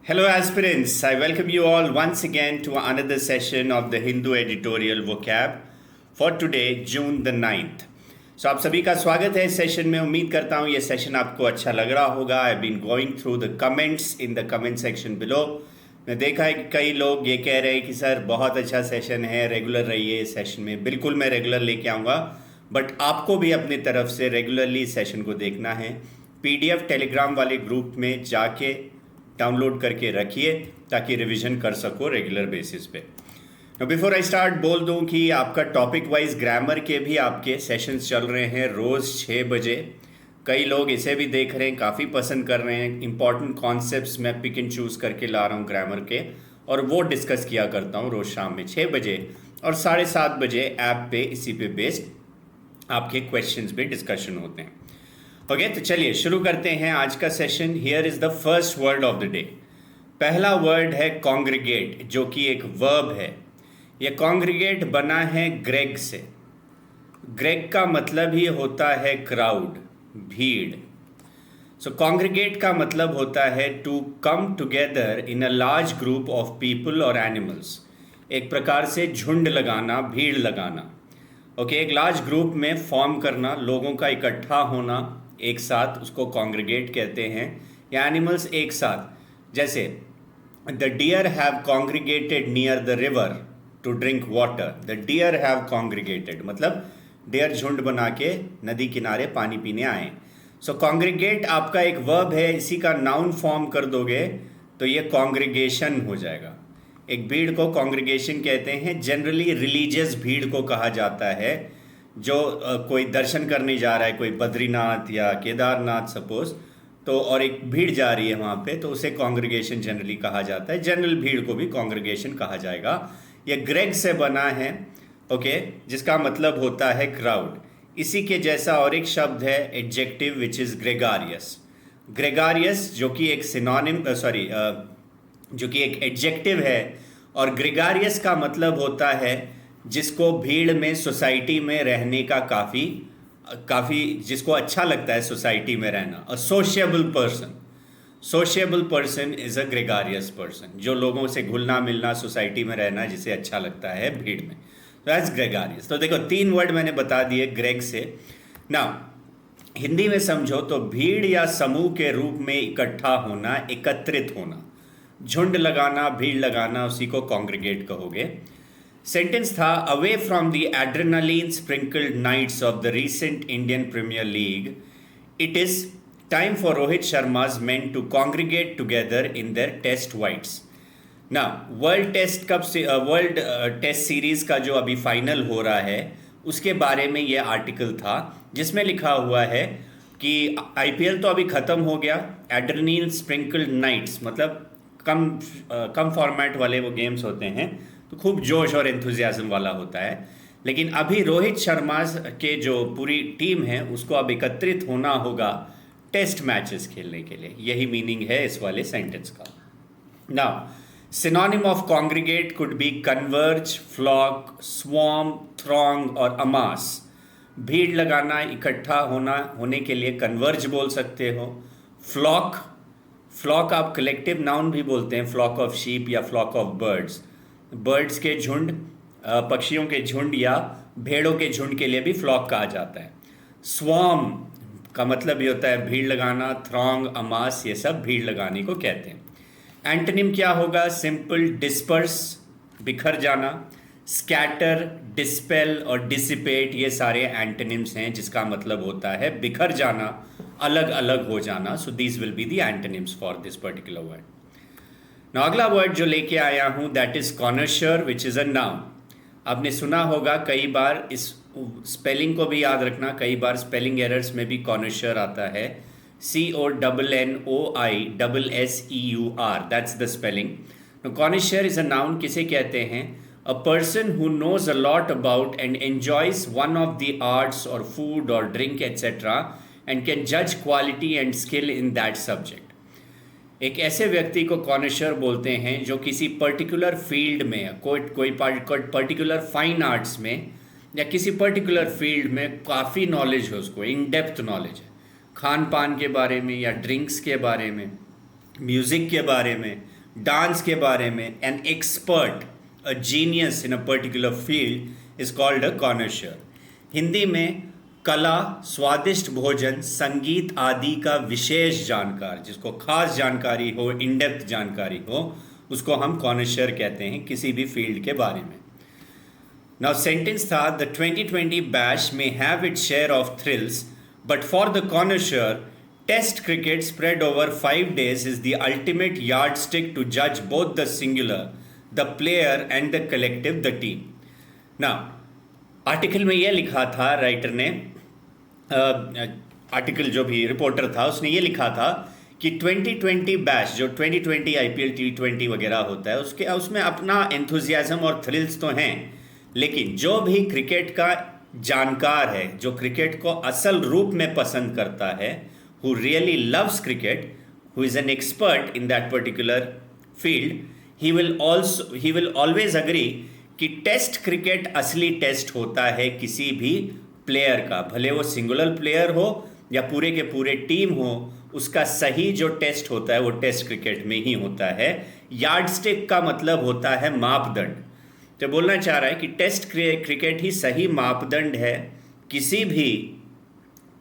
Hello, aspirants. I welcome you all once again to another session of the Hindu Editorial Vocab for today, June the 9th. So, आप सभी का स्वागत है इस session में। उम्मीद करता हूँ ये सेशन आपको अच्छा लग रहा होगा। I been going through the comments in the comment section below. मैं देखा है कि कई लोग ये कह रहे हैं कि सर बहुत अच्छा सेशन है, रेगुलर रहिए इस सेशन में। बिल्कुल मैं रेगुलर लेके आऊँगा, बट आपको भी अपनी तरफ से रेगुलरली इस सेशन को देखना है। PDF टेलीग्राम वाले ग्रुप में जाके डाउनलोड करके रखिए ताकि रिवीजन कर सको रेगुलर बेसिस पे। बिफोर आई स्टार्ट बोल दूं कि आपका टॉपिक वाइज ग्रामर के भी आपके सेशंस चल रहे हैं रोज़ 6 बजे। कई लोग इसे भी देख रहे हैं, काफ़ी पसंद कर रहे हैं। इंपॉर्टेंट कॉन्सेप्ट्स मैं पिक एंड चूज़ करके ला रहा हूँ ग्रामर के, और वो डिस्कस किया करता हूँ रोज़ शाम में 6 बजे और 7:30 बजे ऐप पे इसी पे बेस्ड आपके क्वेश्चंस पे डिस्कशन होते हैं। ओके, तो चलिए शुरू करते हैं आज का session. Here is the first word of the day. पहला वर्ड है कॉन्ग्रीगेट, जो कि एक वर्ब है। यह कॉन्ग्रीगेट बना है ग्रेग से। ग्रेग का मतलब ही होता है क्राउड, भीड़। सो कॉन्ग्रीगेट का मतलब होता है to come together in a large group of people और एनिमल्स। एक प्रकार से झुंड लगाना, भीड़ लगाना। ओके, एक लार्ज ग्रुप में फॉर्म करना, लोगों का इकट्ठा होना एक साथ, उसको कॉन्ग्रीगेट कहते हैं। या एनिमल्स एक साथ, जैसे the deer have congregated near the river to drink water. The deer have congregated मतलब डियर झुंड बना के नदी किनारे पानी पीने आए। सो कॉन्ग्रीगेट आपका एक वर्ब है, इसी का नाउन फॉर्म कर दोगे तो ये कॉन्ग्रीगेशन हो जाएगा। एक भीड़ को कॉन्ग्रीगेशन कहते हैं। जनरली रिलीजियस भीड़ को कहा जाता है, जो कोई दर्शन करने जा रहा है, कोई बद्रीनाथ या केदारनाथ सपोज, तो और एक भीड़ जा रही है वहाँ पे, तो उसे कॉन्ग्रीगेशन जनरली कहा जाता है। जनरल भीड़ को भी कॉन्ग्रीगेशन कहा जाएगा। यह ग्रेग से बना है, ओके, जिसका मतलब होता है क्राउड। इसी के जैसा और एक शब्द है एडजेक्टिव, विच इज़ ग्रेगारियस। ग्रेगारियस जो कि एक सिनोनिम जो कि एक एडजेक्टिव है, और ग्रेगारियस का मतलब होता है जिसको भीड़ में, सोसाइटी में रहने का काफ़ी जिसको अच्छा लगता है सोसाइटी में रहना। A sociable person. Sociable person is a gregarious person, जो लोगों से घुलना मिलना, सोसाइटी में रहना जिसे अच्छा लगता है भीड़ में। तो दैट्स ग्रेगारियस। तो देखो 3 वर्ड मैंने बता दिए ग्रेग से। ना हिंदी में समझो तो भीड़ या समूह के रूप में इकट्ठा होना, एकत्रित होना, झुंड लगाना, भीड़ लगाना, उसी को कॉन्ग्रीगेट कहोगे। सेंटेंस था, away from the adrenaline sprinkled nights of the recent Indian Premier League, it is time for Rohit Sharma's men to congregate together in their test whites. ना वर्ल्ड टेस्ट सीरीज का जो अभी फाइनल हो रहा है उसके बारे में ये आर्टिकल था, जिसमें लिखा हुआ है कि IPL तो अभी ख़त्म हो गया। एड्रेनालीन स्प्रिंकल्ड नाइट्स मतलब कम फॉर्मेट वाले वो गेम्स होते हैं, तो खूब जोश और एंथुजियाज्म वाला होता है। लेकिन अभी रोहित शर्मा के जो पूरी टीम है उसको अब एकत्रित होना होगा टेस्ट मैचेस खेलने के लिए। यही मीनिंग है इस वाले सेंटेंस का। Now synonym of congregate could be converge, flock, swarm, throng और अमास। भीड़ लगाना, इकट्ठा होने के लिए कन्वर्ज बोल सकते हो। फ्लॉक आप कलेक्टिव नाउन भी बोलते हैं, फ्लॉक ऑफ शीप या फ्लॉक ऑफ बर्ड्स। बर्ड्स के झुंड, पक्षियों के झुंड या भेड़ों के झुंड के लिए भी फ्लॉक कहा जाता है। स्वॉर्म का मतलब ये होता है भीड़ लगाना। थ्रॉन्ग, अमास, ये सब भीड़ लगाने को कहते हैं। एंटोनिम क्या होगा? सिंपल, डिस्पर्स, बिखर जाना। स्कैटर, डिस्पेल और डिसिपेट, ये सारे एंटोनिम्स हैं जिसका मतलब होता है बिखर जाना, अलग अलग हो जाना। So these will be the antonyms for this particular word. ना अगला वर्ड जो लेके आया हूँ that is connoisseur, which is a noun. आपने सुना होगा कई बार, इस स्पेलिंग को भी याद रखना, कई बार स्पेलिंग एरर्स में भी कॉनोशर आता है। CONNOISSEUR, that's the spelling. Connoisseur is a noun किसे कहते हैं? A person who knows a lot about and enjoys one of the arts और फूड और ड्रिंक एट्सेट्रा एंड कैन जज quality and skill in that subject. एक ऐसे व्यक्ति को कॉनोशर बोलते हैं जो किसी पर्टिकुलर फील्ड में, कोई पर्टिकुलर फाइन आर्ट्स में या किसी पर्टिकुलर फील्ड में काफ़ी नॉलेज है, उसको इन डेप्थ नॉलेज है, खान पान के बारे में या ड्रिंक्स के बारे में, म्यूज़िक के बारे में, डांस के बारे में, an expert, a genius in a particular field is called a connoisseur. Hindi में कला, स्वादिष्ट भोजन, संगीत आदि का विशेष जानकार, जिसको खास जानकारी हो, इन डेप्थ जानकारी हो, उसको हम कॉनर्शियर कहते हैं किसी भी फील्ड के बारे में। नाउ सेंटेंस था the 2020 bash may have its share of thrills but for the connoisseur test cricket spread over 5 days is the ultimate yardstick to judge both the singular, the player and the collective, the team. Now article में ये लिखा था writer ने, article जो भी reporter था उसने ये लिखा था कि 2020 बैश, जो 2020 आईपीएल T20 वगैरह होता है, उसमें अपना एंथुजियाज्म और थ्रिल्स तो हैं, लेकिन जो भी क्रिकेट का जानकार है, जो क्रिकेट को असल रूप में पसंद करता है, who really loves cricket, who is an expert in that particular field, he will always agree कि टेस्ट क्रिकेट असली टेस्ट होता है किसी भी प्लेयर का, भले वो सिंगुलर प्लेयर हो या पूरे के पूरे टीम हो, उसका सही जो टेस्ट होता है वो टेस्ट क्रिकेट में ही होता है। यार्डस्टिक का मतलब होता है मापदंड। तो बोलना चाह रहा है कि टेस्ट क्रिकेट ही सही मापदंड है किसी भी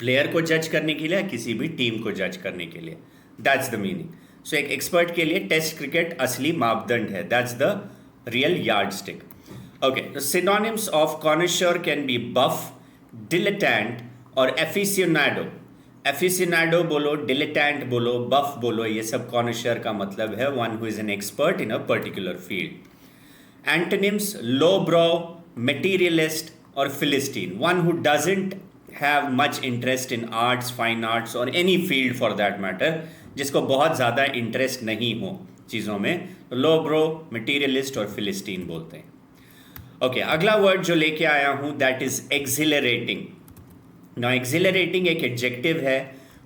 प्लेयर को जज करने के लिए, किसी भी टीम को जज करने के लिए। That's the meaning. सो एक एक्सपर्ट के लिए टेस्ट क्रिकेट असली मापदंड है। That's the real yardstick. Okay, the synonyms of connoisseur can be buff, dilettante और एफिसियोनाडो। एफिसियोनाडो बोलो, डिलेटेंट बोलो, बफ बोलो, ये सब कॉनर्शियर का मतलब है one who is an expert in a particular field. Antonyms lowbrow, materialist और philistine, one who doesn't have much interest in arts, fine arts or any field for that matter, जिसको बहुत ज़्यादा इंटरेस्ट नहीं हो चीज़ों में, तो लो bro, materialist और फिलिस्टीन बोलते हैं। ओके, अगला वर्ड जो लेके आया हूँ that is accelerating. Now accelerating एक एडजेक्टिव है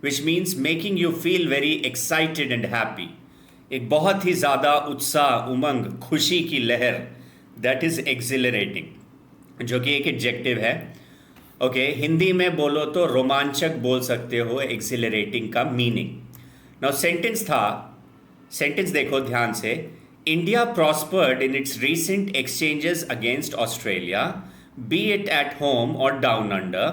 which means making you feel very excited and happy, एक बहुत ही ज़्यादा उत्साह, उमंग, खुशी की लहर, दैट इज एक्सिलरेटिंग, जो कि एक एडजेक्टिव है। ओके, हिंदी में बोलो तो रोमांचक बोल सकते हो एक्सिलरेटिंग का मीनिंग। नाउ सेंटेंस देखो ध्यान से। India prospered in its recent exchanges against Australia, be it at home और down under,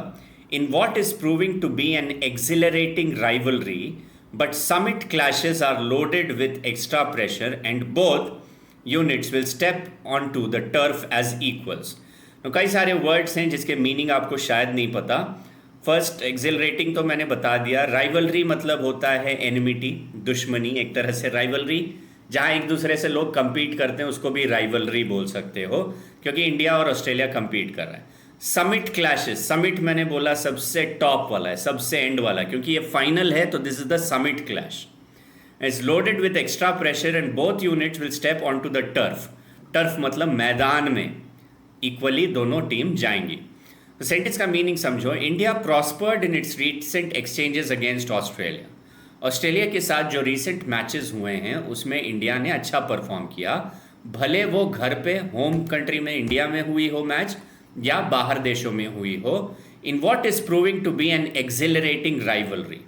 in what is proving to be an exhilarating rivalry, but summit clashes are loaded with extra pressure and both units will step onto the turf as equals. तो कई सारे words हैं जिसके meaning आपको शायद नहीं पता। First, accelerating तो मैंने बता दिया। राइवलरी मतलब होता है एनिमिटी, दुश्मनी, एक तरह से राइवलरी जहाँ एक दूसरे से लोग कंपीट करते हैं उसको भी राइवलरी बोल सकते हो, क्योंकि इंडिया और ऑस्ट्रेलिया कंपीट कर रहा है। समिट क्लैशेस, समिट मैंने बोला सबसे टॉप वाला है, सबसे एंड वाला, क्योंकि ये फाइनल है तो this is the summit clash. Is loaded with extra pressure and both units will step on to the turf. Turf मतलब मैदान में इक्वली दोनों टीम जाएंगी। तो सेंटेंस का मीनिंग समझो। India prospered in its recent exchanges against Australia. Australia के साथ जो रीसेंट मैचेस हुए हैं उसमें इंडिया ने अच्छा परफॉर्म किया, भले वो घर पे होम कंट्री में इंडिया में हुई हो मैच या बाहर देशों में हुई हो। In what is proving to be an accelerating rivalry,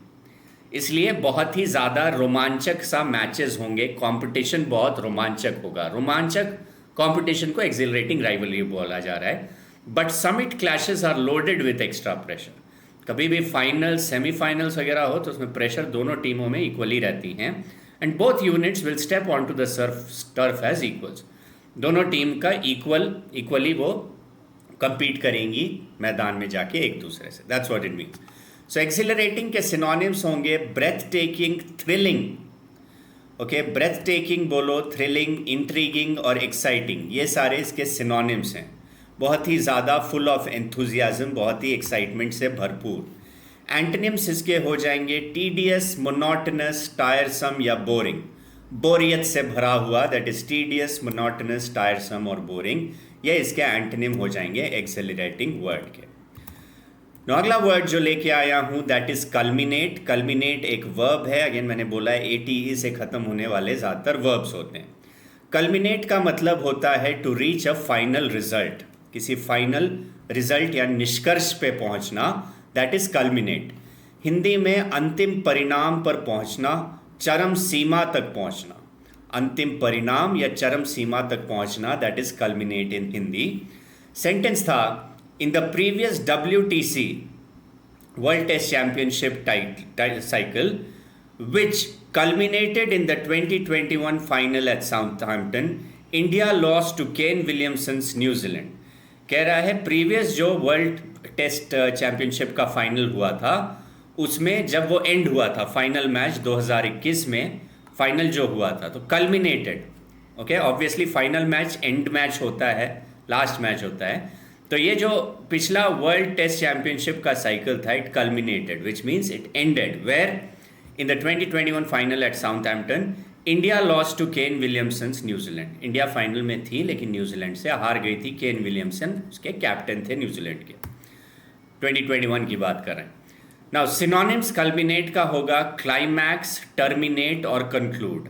इसलिए बहुत ही ज़्यादा रोमांचक सा मैचेस होंगे, कंपटीशन बहुत रोमांचक होगा। रोमांचक कंपटीशन को एक्सिलरेटिंग राइवलरी बोला जा रहा है। But summit clashes are loaded with extra pressure. कभी भी फाइनल्स, सेमीफाइनल्स वगैरह हो तो उसमें प्रेशर दोनों टीमों में इक्वली रहती हैं। And both units will step on to the turf as equals. दोनों टीम का इक्वली वो कंपीट करेंगी मैदान में जाके एक दूसरे से। That's what it means. So accelerating के सिनोनिम्स होंगे breathtaking, thrilling. Okay, breathtaking बोलो, थ्रिलिंग, इंट्रीगिंग और एक्साइटिंग, ये सारे इसके सिनोनिम्स हैं। बहुत ही ज़्यादा फुल ऑफ एंथुजियाज्म, बहुत ही एक्साइटमेंट से भरपूर। एंटोनिम्स इसके हो जाएंगे टीडियस, मोनोटनस, टायरसम या बोरिंग। बोरियत से भरा हुआ, दैट इज टीडियस, मोनोटनस, टायरसम और बोरिंग, ये इसके एंटोनिम हो जाएंगे एक्सेलरेटिंग वर्ड के। अगला वर्ड जो लेके आया हूं दैट इज कल्मिनेट। कल्मिनेट एक वर्ब है। अगेन मैंने बोला है ATE से खत्म होने वाले ज़्यादातर वर्ब्स होते हैं। कल्मिनेट का मतलब होता है to reach a final result, किसी फाइनल रिजल्ट या निष्कर्ष पे पहुंचना, दैट इज कल्मिनेट। हिंदी में अंतिम परिणाम पर पहुंचना, चरम सीमा तक पहुंचना। अंतिम परिणाम या चरम सीमा तक पहुंचना, that is culminate in Hindi. Sentence था in the previous WTC world test championship cycle which culminated in the 2021 final at Southampton, India lost to Kane Williamson's New Zealand। कह रहा है प्रीवियस जो वर्ल्ड टेस्ट चैंपियनशिप का final हुआ था उसमें जब वो एंड हुआ था, फाइनल मैच 2021 में फाइनल जो हुआ था, तो culminated, okay, obviously final match and match होता है, लास्ट मैच होता है, तो ये जो पिछला वर्ल्ड टेस्ट चैंपियनशिप का साइकिल था, it culminated which means it ended where in the 2021 final at Southampton India lost to Kane Williamson's New Zealand. India final में थी लेकिन न्यूजीलैंड से हार गई थी। केन विलियमसन उसके कैप्टन थे न्यूजीलैंड के, 2021 की बात कर रहे हैं। नाउ सिनोनिम्स कल्मिनेट का होगा क्लाइमैक्स, टर्मिनेट और कंक्लूड।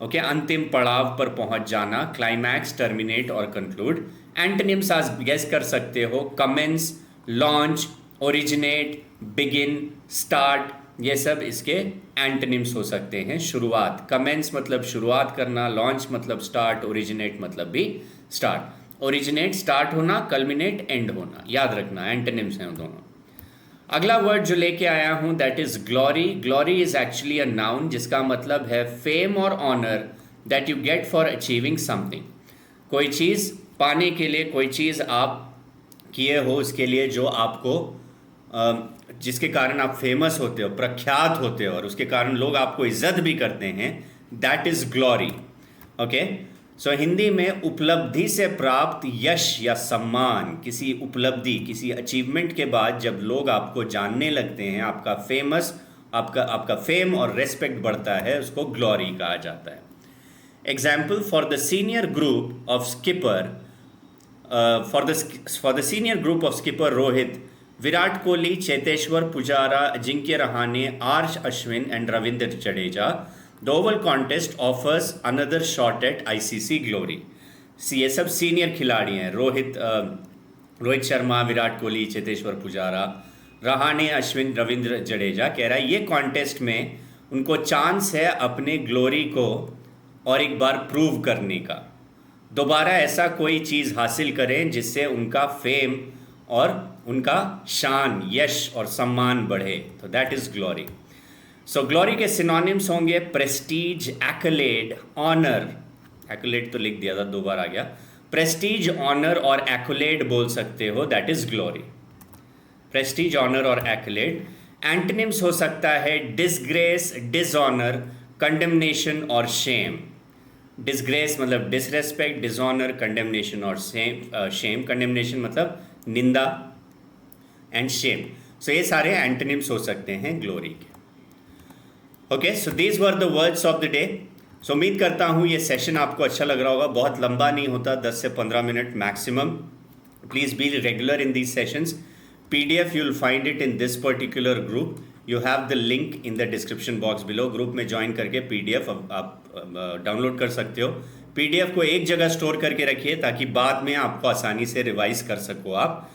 ओके, अंतिम पड़ाव पर पहुंच जाना, क्लाइमैक्स, टर्मिनेट और कंक्लूड। एंटोनिम्स आज गेस कर सकते हो, commence, launch, originate, begin, start, ये सब इसके एंटोनिम्स हो सकते हैं। शुरुआत, कमेंस मतलब शुरुआत करना, लॉन्च मतलब स्टार्ट, ओरिजिनेट मतलब भी स्टार्ट। ओरिजिनेट स्टार्ट होना, कल्मिनेट एंड होना, याद रखना, एंटोनिम्स हैं दोनों। अगला वर्ड जो लेके आया हूं that is glory. Glory is actually a noun जिसका मतलब है फेम और honour that you get for achieving something. कोई चीज़ पाने के लिए, कोई चीज़ आप किए हो उसके लिए जो आपको जिसके कारण आप फेमस होते हो, प्रख्यात होते हो और उसके कारण लोग आपको इज्जत भी करते हैं, दैट इज ग्लोरी। ओके, सो हिंदी में उपलब्धि से प्राप्त यश या सम्मान, किसी उपलब्धि, किसी अचीवमेंट के बाद जब लोग आपको जानने लगते हैं, आपका फेमस, आपका फेम और रेस्पेक्ट बढ़ता है, उसको ग्लोरी कहा जाता है। Example, for the senior group of skipper for the senior group of skipper Rohit, Virat Kohli, Cheteshwar Pujara, Ajinkya Rahane, R Ashwin and Ravindra Jadeja, the Oval contest offers another shot at ICC glory. ये सब सीनियर खिलाड़ी हैं, रोहित शर्मा, विराट कोहली, चेतेश्वर पुजारा, रहाणे, अश्विन, रविंद्र जडेजा। कह रहा है ये कॉन्टेस्ट में उनको चांस है अपने ग्लोरी को और एक बार प्रूव करने का, दोबारा ऐसा कोई चीज़ हासिल करें जिससे उनका फेम और उनका शान, यश और सम्मान बढ़े, तो that is glory. So glory के सिनोनिम्स होंगे प्रेस्टीज, एक्लेड, ऑनर। एक्लेड तो लिख दिया था, दो बार आ गया। प्रेस्टीज, ऑनर और एक्लेड बोल सकते हो, that is glory. Prestige, honour और एक्लेड। एंटोनिम्स हो सकता है डिसग्रेस, डिसऑनर, कंडेमनेशन और शेम। डिसग्रेस मतलब डिसरेस्पेक्ट, डिसऑनर, कंडेमनेशन और शेम। कंडेमनेशन मतलब निंदा एंड शेम। सो ये सारे एंटोनिम्स हो सकते हैं ग्लोरी के। Okay, so these were the words of the day. So उम्मीद करता हूँ ये सेशन आपको अच्छा लग रहा होगा। बहुत लंबा नहीं होता, 10 से 15 minute maximum. Please be regular in these sessions. PDF you will find it in this particular group. You have the link in the description box below. Group में ज्वाइन करके PDF आप डाउनलोड कर सकते हो। PDF को एक जगह store करके रखिए ताकि बाद में आपको आसानी से रिवाइज कर सको आप।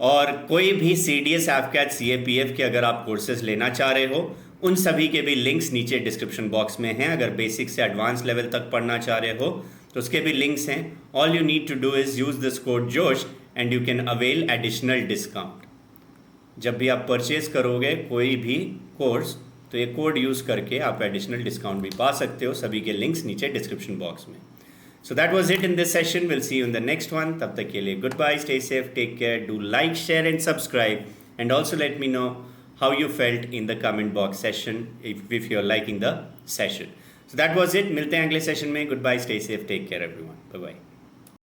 और कोई भी CDS, AFCAT, CAPF के अगर आप कोर्सेज लेना चाह रहे हो, उन सभी के भी लिंक्स नीचे डिस्क्रिप्शन बॉक्स में हैं। अगर बेसिक से एडवांस लेवल तक पढ़ना चाह रहे हो तो उसके भी लिंक्स हैं। All you need to do is use this code Josh and you can avail additional discount. जब भी आप परचेज करोगे कोई भी कोर्स तो ये कोड यूज़ करके आप एडिशनल डिस्काउंट भी पा सकते हो। सभी के लिंक्स नीचे डिस्क्रिप्शन बॉक्स में। So that was it in this session. Will see you in the next one. तब तक के लिए goodbye, stay safe, take care, do like, share and subscribe and also let me know how you felt in the comment box session if you're liking the session. So that was it. मिलते हैं अगले session में। Goodbye, stay safe, take care everyone. Bye bye.